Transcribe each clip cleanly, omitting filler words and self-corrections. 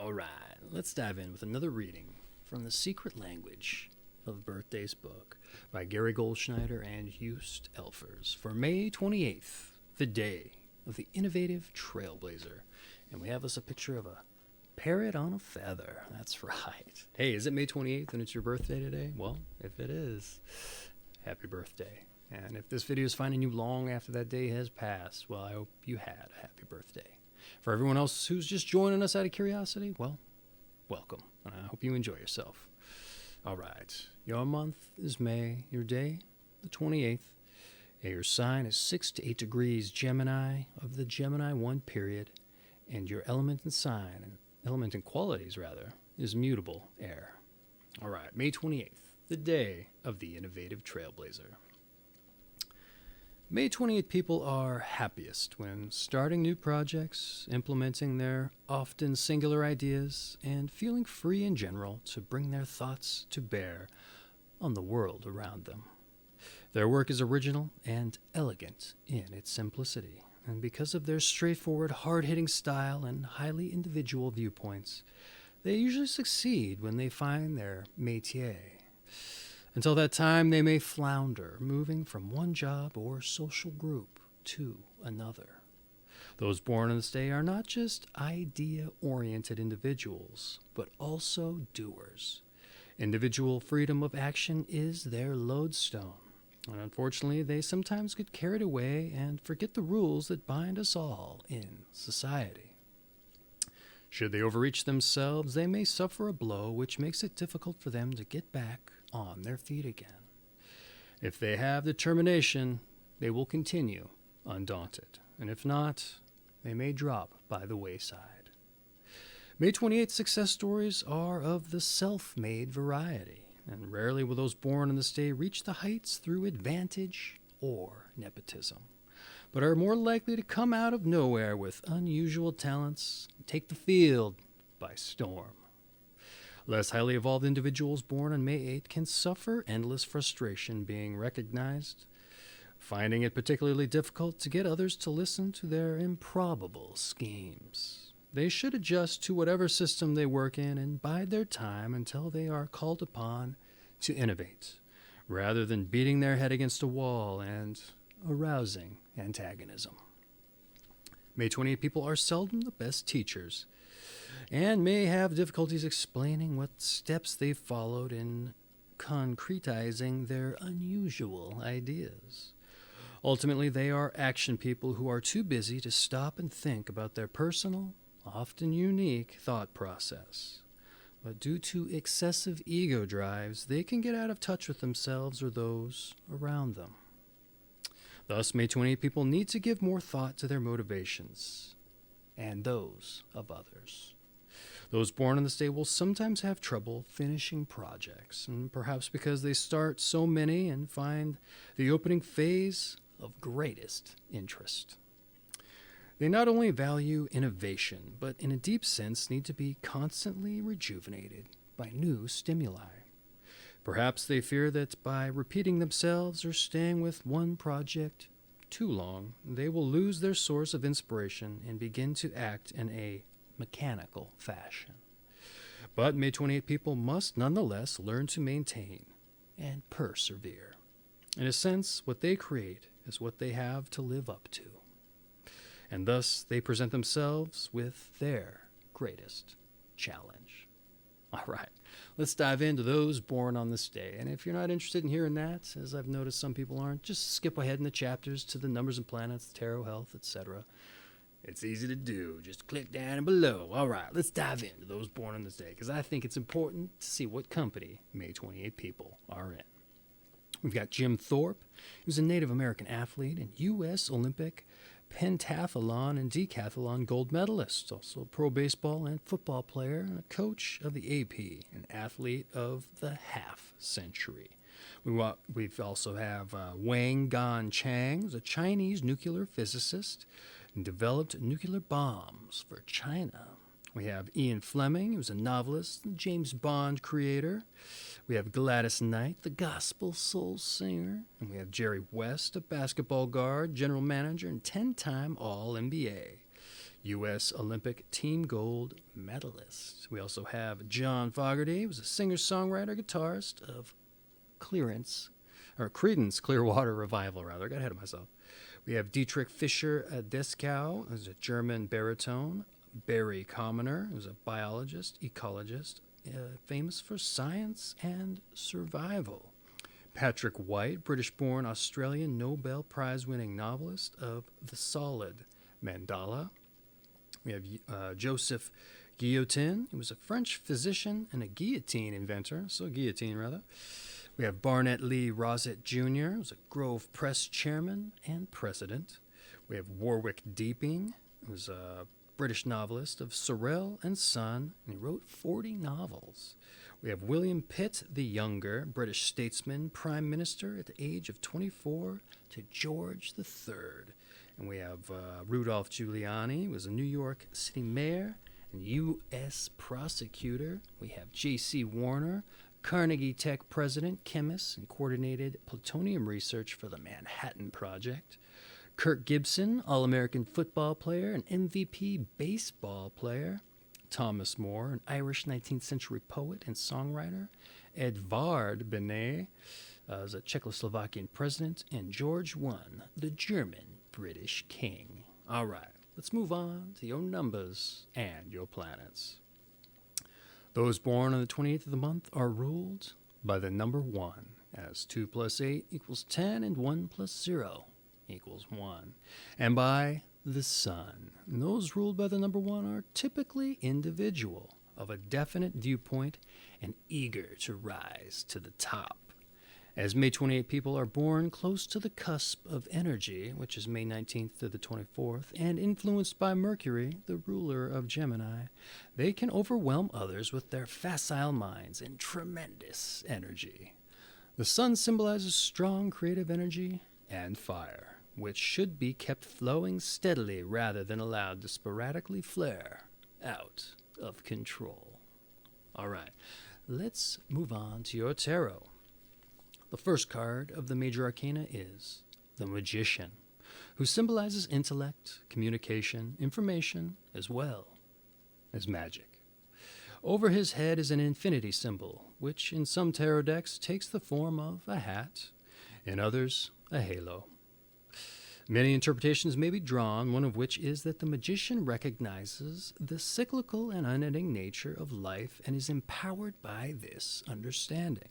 All right, let's dive in with another reading from The Secret Language of Birthdays book by Gary Goldschneider and Joost for May 28th, the day of the Innovative Trailblazer. And we have us a picture of a parrot on a feather. That's right. Hey, is it May 28th and it's your birthday today? Well, if it is, happy birthday. And if this video is finding you long after that day has passed, well, I hope you had a happy birthday. For everyone else who's just joining us out of curiosity, well, welcome. And I hope you enjoy yourself. All right. Your month is May. Your day, the 28th. Your sign is 6 to 8 degrees Gemini of the Gemini I period. And your element and qualities, is mutable air. All right. May 28th, the day of the Innovative Trailblazer. May 28th people are happiest when starting new projects, implementing their often singular ideas, and feeling free in general to bring their thoughts to bear on the world around them. Their work is original and elegant in its simplicity, and because of their straightforward, hard-hitting style and highly individual viewpoints, they usually succeed when they find their métier. Until that time, they may flounder, moving from one job or social group to another. Those born on this day are not just idea-oriented individuals, but also doers. Individual freedom of action is their lodestone. And unfortunately, they sometimes get carried away and forget the rules that bind us all in society. Should they overreach themselves, they may suffer a blow which makes it difficult for them to get back on their feet again. If they have determination, they will continue undaunted, and if not, they may drop by the wayside. May 28th success stories are of the self-made variety, and rarely will those born on this day reach the heights through advantage or nepotism, but are more likely to come out of nowhere with unusual talents and take the field by storm. Less highly evolved individuals born on May 8th can suffer endless frustration being recognized, finding it particularly difficult to get others to listen to their improbable schemes. They should adjust to whatever system they work in and bide their time until they are called upon to innovate, rather than beating their head against a wall and arousing antagonism. May 28 people are seldom the best teachers, and may have difficulties explaining what steps they followed in concretizing their unusual ideas. Ultimately, they are action people who are too busy to stop and think about their personal, often unique thought process. But due to excessive ego drives, they can get out of touch with themselves or those around them. Thus, May 28 people need to give more thought to their motivations and those of others. Those born on this day will sometimes have trouble finishing projects, and perhaps because they start so many and find the opening phase of greatest interest. They not only value innovation, but in a deep sense need to be constantly rejuvenated by new stimuli. Perhaps they fear that by repeating themselves or staying with one project too long, they will lose their source of inspiration and begin to act in a mechanical fashion. But May 28 people must nonetheless learn to maintain and persevere. In a sense, what they create is what they have to live up to. And thus, they present themselves with their greatest challenge. All right, let's dive into those born on this day. And if you're not interested in hearing that, as I've noticed some people aren't, just skip ahead in the chapters to the numbers and planets, tarot, health, etc. It's easy to do. Just click down and below. All right, let's dive into those born on this day, because I think it's important to see what company May 28 people are in. We've got Jim Thorpe, who's a Native American athlete and U.S. Olympic pentathlon and decathlon gold medalist, also a pro baseball and football player, and a coach of the AP, an athlete of the half century. We also have Wang Gan Chang, who's a Chinese nuclear physicist and developed nuclear bombs for China. We have Ian Fleming, who's a novelist and James Bond creator. We have Gladys Knight, the gospel soul singer. And we have Jerry West, a basketball guard, general manager, and 10-time All-NBA. U.S. Olympic team gold medalist. We also have John Fogerty, who's a singer-songwriter, guitarist of Creedence Clearwater Revival, rather. I got ahead of myself. We have Dietrich Fischer-Dieskau, who's a German baritone. Barry Commoner, who's a biologist, ecologist, famous for science and survival. Patrick White, British-born Australian Nobel Prize-winning novelist of The Solid Mandala. We have Joseph Guillotin, who was a French physician and a guillotine inventor, guillotine rather. We have Barnett Lee Rosett Jr., who's a Grove Press chairman and president. We have Warwick Deeping, who's a British novelist of Sorel and Son, and he wrote 40 novels. We have William Pitt the Younger, British statesman, prime minister at the age of 24 to George III. And we have Rudolph Giuliani, who was a New York City mayor and U.S. prosecutor. We have J.C. Warner, Carnegie Tech president, chemist, and coordinated plutonium research for the Manhattan Project. Kirk Gibson, All-American football player and MVP baseball player. Thomas More, an Irish 19th century poet and songwriter. Edvard Beneš, is a Czechoslovakian president. And George I, the German-British king. All right, let's move on to your numbers and your planets. Those born on the 28th of the month are ruled by the number 1, as 2 plus 8 equals 10 and 1 plus 0 equals 1, and by the sun. And those ruled by the number 1 are typically individual, of a definite viewpoint, and eager to rise to the top. As May 28 people are born close to the cusp of energy, which is May 19th to the 24th, and influenced by Mercury, the ruler of Gemini, they can overwhelm others with their facile minds and tremendous energy. The sun symbolizes strong creative energy and fire, which should be kept flowing steadily rather than allowed to sporadically flare out of control. All right, let's move on to your tarot. The first card of the major arcana is the Magician, who symbolizes intellect, communication, information, as well as magic. Over his head is an infinity symbol, which in some tarot decks takes the form of a hat, in others, a halo. Many interpretations may be drawn, one of which is that the magician recognizes the cyclical and unending nature of life and is empowered by this understanding.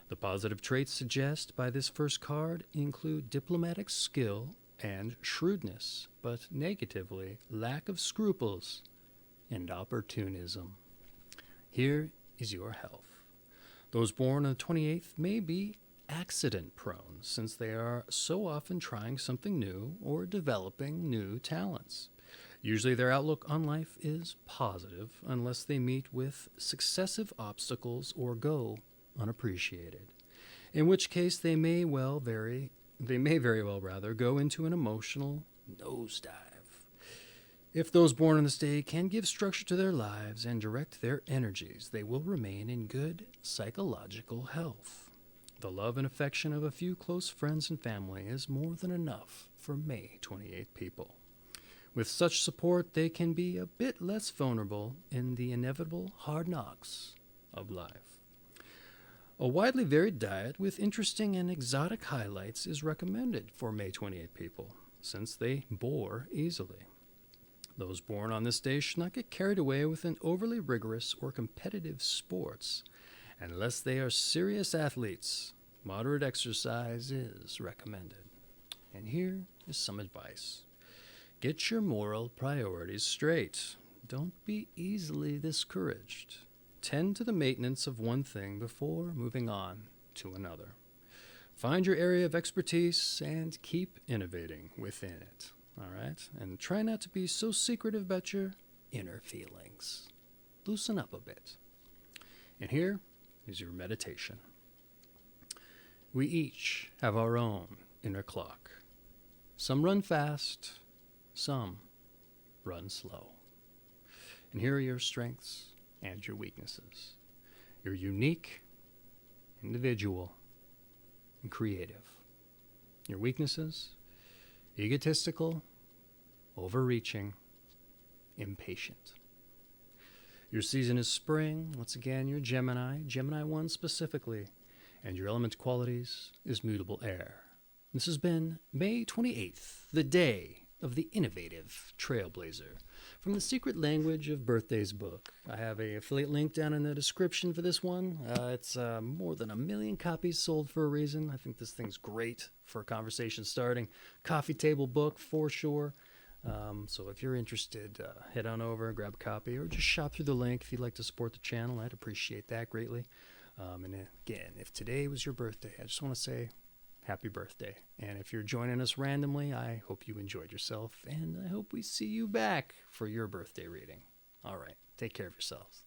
The positive traits suggested by this first card include diplomatic skill and shrewdness, but negatively, lack of scruples and opportunism. Here is your health. Those born on the 28th may be accident-prone, since they are so often trying something new or developing new talents. Usually their outlook on life is positive, unless they meet with successive obstacles or go unappreciated, in which case they may very well go into an emotional nosedive. If those born on this day can give structure to their lives and direct their energies, they will remain in good psychological health. The love and affection of a few close friends and family is more than enough for May 28 people. With such support, they can be a bit less vulnerable in the inevitable hard knocks of life. A widely varied diet with interesting and exotic highlights is recommended for May 28 people, since they bore easily. Those born on this day should not get carried away with an overly rigorous or competitive sports. Unless they are serious athletes, moderate exercise is recommended. And here is some advice. Get your moral priorities straight. Don't be easily discouraged. Tend to the maintenance of one thing before moving on to another. Find your area of expertise and keep innovating within it. All right? And try not to be so secretive about your inner feelings. Loosen up a bit. And here is your meditation. We each have our own inner clock. Some run fast, some run slow. And here are your strengths and your weaknesses. You're unique, individual, and creative. Your weaknesses: egotistical, overreaching, impatient. Your season is spring. Once again, you're Gemini I specifically. And your element qualities is mutable air. This has been May 28th, the day of the Innovative Trailblazer. From the Secret Language of Birthdays book. I have an affiliate link down in the description for this one. It's more than 1 million copies sold for a reason. I think this thing's great for a conversation starting. Coffee table book for sure. So if you're interested, head on over, grab a copy, or just shop through the link if you'd like to support the channel. I'd appreciate that greatly. And again, if today was your birthday, I just want to say happy birthday. And if you're joining us randomly, I hope you enjoyed yourself, and I hope we see you back for your birthday reading. All right, take care of yourselves.